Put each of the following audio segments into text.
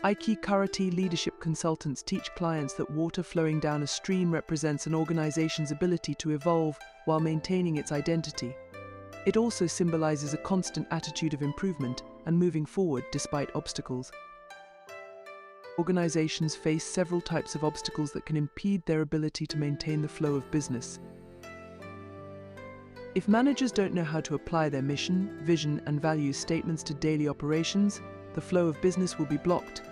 Aiki Karate leadership consultants teach clients that water flowing down a stream represents an organization's ability to evolve while maintaining its identity. It also symbolizes a constant attitude of improvement and moving forward despite obstacles. Organizations face several types of obstacles that can impede their ability to maintain the flow of business. If managers don't know how to apply their mission, vision, and values statements to daily operations, the flow of business will be blocked.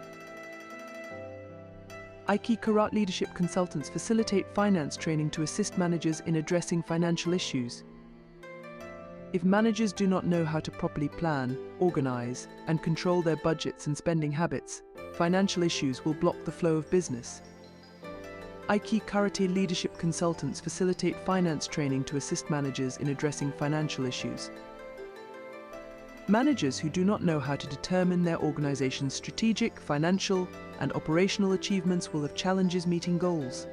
Aiki Karate leadership consultants facilitate finance training to assist managers in addressing financial issues. If managers do not know how to properly plan, organize, and control their budgets and spending habits, financial issues will block the flow of business. Aiki Karate leadership consultants facilitate finance training to assist managers in addressing financial issues. Managers who do not know how to determine their organization's strategic, financial, and operational achievements will have challenges meeting goals.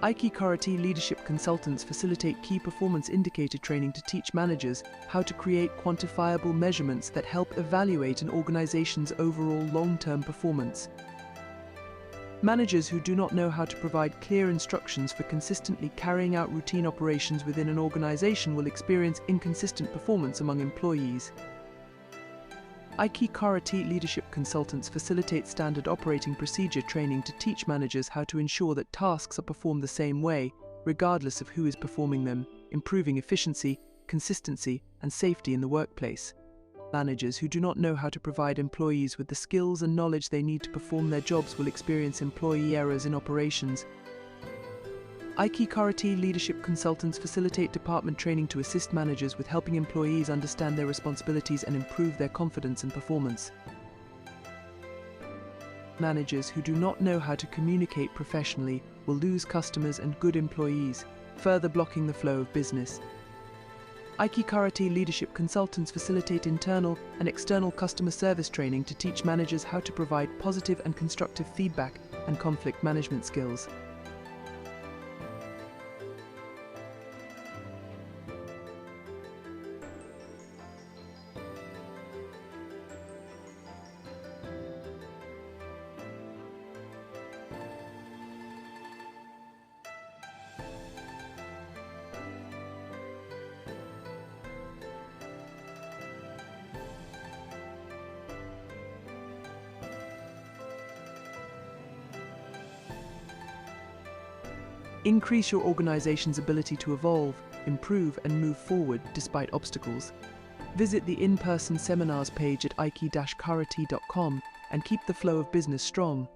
Aiki Karate leadership consultants facilitate key performance indicator training to teach managers how to create quantifiable measurements that help evaluate an organization's overall long-term performance. Managers who do not know how to provide clear instructions for consistently carrying out routine operations within an organization will experience inconsistent performance among employees. Aiki Karate leadership consultants facilitate standard operating procedure training to teach managers how to ensure that tasks are performed the same way, regardless of who is performing them, improving efficiency, consistency, and safety in the workplace. Managers who do not know how to provide employees with the skills and knowledge they need to perform their jobs will experience employee errors in operations. Aiki Karate leadership consultants facilitate department training to assist managers with helping employees understand their responsibilities and improve their confidence and performance. Managers who do not know how to communicate professionally will lose customers and good employees, further blocking the flow of business. Aiki Karate leadership consultants facilitate internal and external customer service training to teach managers how to provide positive and constructive feedback and conflict management skills. Increase your organization's ability to evolve, improve, and move forward despite obstacles. Visit the in-person seminars page at aiki-karate.com and keep the flow of business strong.